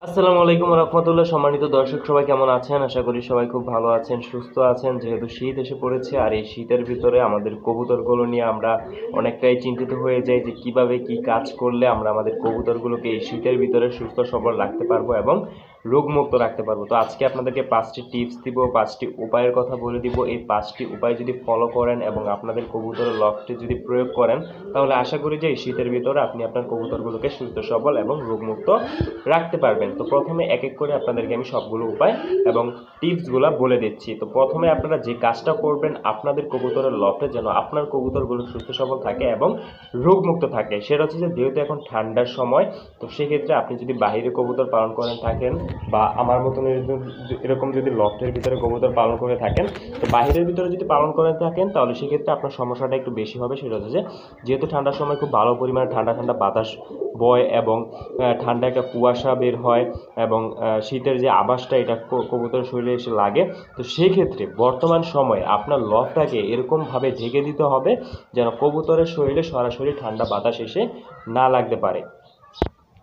আসসালামু আলাইকুম রহমতুল্লাহ। সম্মানিত দর্শক সবাই কেমন আছেন? আশা করি সবাই খুব ভালো আছেন, সুস্থ আছেন। যেহেতু শীত এসে পড়েছে আর এই শীতের ভিতরে আমাদের কবুতরগুলো নিয়ে আমরা অনেকটাই চিন্তিত হয়ে যাই যে কিভাবে কি কাজ করলে আমরা আমাদের কবুতরগুলোকে এই শীতের ভিতরে সুস্থ সবল রাখতে পারবো এবং রোগমুক্ত রাখতে পারবো। তো আজকে আপনাদেরকে 5টি টিপস দিব, 5টি উপায়ের কথা বলে দিব। এই 5টি উপায় যদি ফলো করেন এবং আপনাদের কবুতরের লফটে যদি প্রয়োগ করেন, তাহলে আশা করি যে এই শীতের ভিতরে আপনি আপনার কবুতরগুলোকে সুস্থ সবল এবং রোগমুক্ত রাখতে পারবেন। তো প্রথমে এক এক করে আপনাদেরকে আমি সবগুলো উপায় এবং টিপসগুলো বলে দিচ্ছি। তো প্রথমে আপনারা যে কাজটা করবেন, আপনাদের কবুতরের লফটে যেন আপনার কবুতরগুলো সুস্থ সবল থাকে এবং রোগমুক্ত থাকে, সেটা হচ্ছে যে যেহেতু এখন ঠান্ডার সময়, তো সেক্ষেত্রে আপনি যদি বাইরে কবুতর পালন করেন থাকেন বা আমার মতন এরকম যদি লফটের ভিতরে কবুতর পালন করে থাকেন, তো বাইরের ভিতরে যদি পালন করে থাকেন তাহলে সেক্ষেত্রে আপনার সমস্যাটা একটু বেশি হবে। সেটা হচ্ছে যে যেহেতু ঠান্ডার সময় খুব ভালো পরিমাণে ঠান্ডা ঠান্ডা বাতাস বয় এবং ঠান্ডা একটা কুয়াশা বের হয় এবং শীতের যে আবাসটা এটা কবুতরের শরীরে এসে লাগে। তো সেক্ষেত্রে বর্তমান সময়ে আপনার লফটাকে এরকমভাবে ঢেকে দিতে হবে যেন কবুতরের শরীরে সরাসরি ঠান্ডা বাতাস এসে না লাগতে পারে।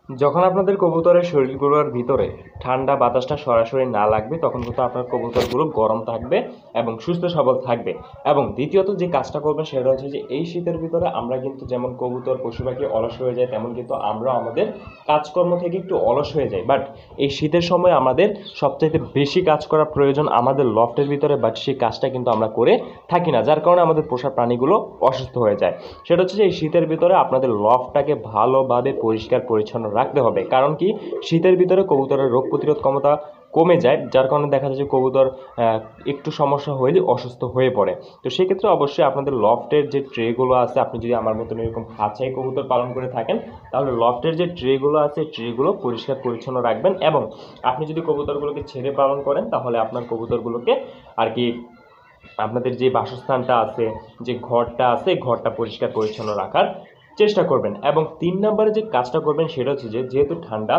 যখন আপনাদের কবুতরের শরীরগুলোর ভিতরে ঠান্ডা বাতাসটা সরাসরি না লাগবে, তখন কিন্তু আপনার কবুতরগুলো গরম থাকবে এবং সুস্থ সবল থাকবে। এবং দ্বিতীয়ত যে কাজটা করবেন সেটা হচ্ছে যে এই শীতের ভিতরে আমরা কিন্তু যেমন কবুতর পশু পাখি অলস হয়ে যায়, তেমন কিন্তু আমরা আমাদের কাজকর্ম থেকে একটু অলস হয়ে যাই। বাট এই শীতের সময় আমাদের সবচাইতে বেশি কাজ করা প্রয়োজন আমাদের লফটের ভিতরে, বাট সেই কাজটা কিন্তু আমরা করে থাকি না, যার কারণে আমাদের পোষা প্রাণীগুলো অসুস্থ হয়ে যায়। সেটা হচ্ছে যে এই শীতের ভিতরে আপনাদের লফটটাকে ভালোভাবে পরিষ্কার পরিচ্ছন্ন রাখতে হবে। কারণ কি, শীতের ভিতরে কবুতরের রোগ প্রতিরোধ ক্ষমতা কমে যায়, যার কারণে দেখা যায় যে কবুতর একটু সমস্যা হলে অসুস্থ হয়ে পড়ে। তো সেক্ষেত্রে অবশ্যই আপনাদের লফটের যে ট্রেগুলো আছে, আপনি যদি আমার মতন এরকম খাঁচায় কবুতর পালন করে থাকেন, তাহলে লফটের যে ট্রেগুলো আছে ট্রেগুলো পরিষ্কার পরিচ্ছন্ন রাখবেন। এবং আপনি যদি কবুতরগুলোকে ছেড়ে পালন করেন, তাহলে আপনার কবুতরগুলোকে আর কি আপনাদের যে বাসস্থানটা আছে, যে ঘরটা আছে, ঘরটা পরিষ্কার পরিচ্ছন্ন রাখার চেষ্টা করবেন। এবং 3 নম্বরে যে কাজটা করবেন সেটা হচ্ছে যে যেহেতু ঠান্ডা,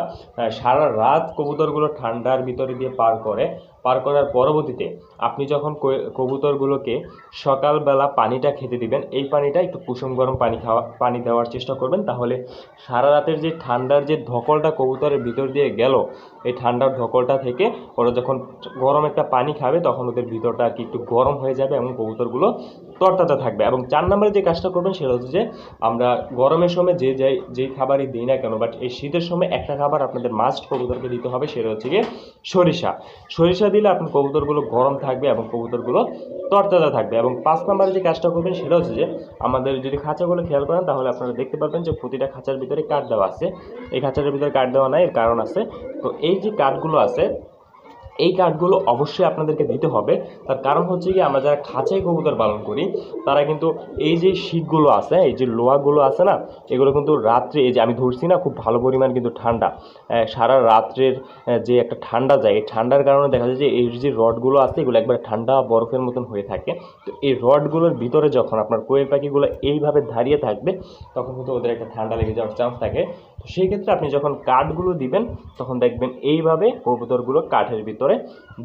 সারা রাত কবুতরগুলো ঠান্ডার ভিতরে দিয়ে পার করার পরবর্তীতে আপনি যখন কবুতরগুলোকে সকালবেলা পানিটা খেতে দিবেন, এই পানিটা একটু কুসুম গরম পানি দেওয়ার চেষ্টা করবেন। তাহলে সারা রাতের যে ঠান্ডার যে ধকলটা কবুতরের ভিতর দিয়ে গেল, এই ঠান্ডার ধকলটা থেকে ওরা যখন গরম একটা পানি খাবে, তখন ওদের ভিতরটা আর কি একটু গরম হয়ে যাবে এবং কবুতরগুলো তরতাজা থাকবে। এবং 4 নম্বরে যে কাজটা করবেন সেটা হচ্ছে যে আমরা গরমের সময় যেই খাবারই দিই না কেন, বাট এই শীতের সময় একটা খাবার আপনাদের মাস্ট কবুতরকে দিতে হবে, সেটা হচ্ছে গিয়ে সরিষা দিলে আপনার কবুতরগুলো গরম থাকবে এবং কবুতরগুলো তরতাজা থাকবে। এবং 5 নম্বরে যে কাজটা করবেন সেটা হচ্ছে যে আমাদের যদি খাঁচাগুলো খেয়াল করেন, তাহলে আপনারা দেখতে পাবেন যে প্রতিটা খাঁচার ভিতরে কাঠ দেওয়া আছে। এই খাঁচার ভিতরে কাঠ দেওয়া নাই, এর কারণ আছে। তো এই যে কাঠগুলো আছে, এই কাঠগুলো অবশ্যই আপনাদেরকে দিতে হবে। তার কারণ হচ্ছে কি, আমরা যারা খাঁচায় কবুতর পালন করি তারা কিন্তু এই যে শীটগুলো আছে, এই যে লোহাগুলো আছে না, এগুলো কিন্তু রাত্রে, এই যে আমি ধরছি না, খুব ভালো পরিমাণ কিন্তু ঠান্ডা, সারা রাত্রের যে একটা ঠান্ডা যায়, এই ঠান্ডার কারণে দেখা যায় যে এই যে রডগুলো আছে এগুলো একবার ঠান্ডা বরফের মতন হয়ে থাকে। তো এই রডগুলোর ভিতরে যখন আপনার কোয়েল পাখিগুলো এইভাবে দাঁড়িয়ে থাকবে, তখন কিন্তু ওদের একটা ঠান্ডা লেগে যাওয়ার চান্স থাকে। তো সেই ক্ষেত্রে আপনি যখন কাঠগুলো দিবেন, তখন দেখবেন এইভাবে কবুতরগুলো কাঠের ভিতরে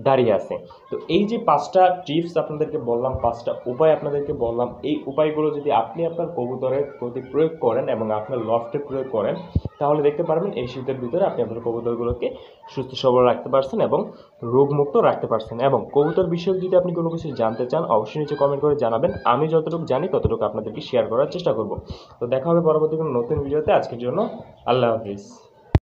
দাঁড়িয়ে আছে। তো এই যে 5টা টিপস আপনাদেরকে বললাম, 5টা উপায় আপনাদেরকে বললাম, এই উপায়গুলো যদি আপনি আপনার কবুতরের প্রতি প্রয়োগ করেন এবং আপনার লফটে প্রয়োগ করেন, তাহলে দেখতে পারবেন এই শীতের ভিতরে আপনি আপনার কবুতরগুলোকে সুস্থ সবল রাখতে পারছেন এবং রোগমুক্ত রাখতে পারছেন। এবং কবুতর বিষয়ক যদি আপনি কোনো কিছু জানতে চান, অবশ্যই নিচে কমেন্ট করে জানাবেন। আমি যতটুকু জানি ততটুকু আপনাদেরকে শেয়ার করার চেষ্টা করব। তো দেখা হবে পরবর্তী কোনো নতুন ভিডিওতে। আজকের জন্য আল্লাহ হাফিজ।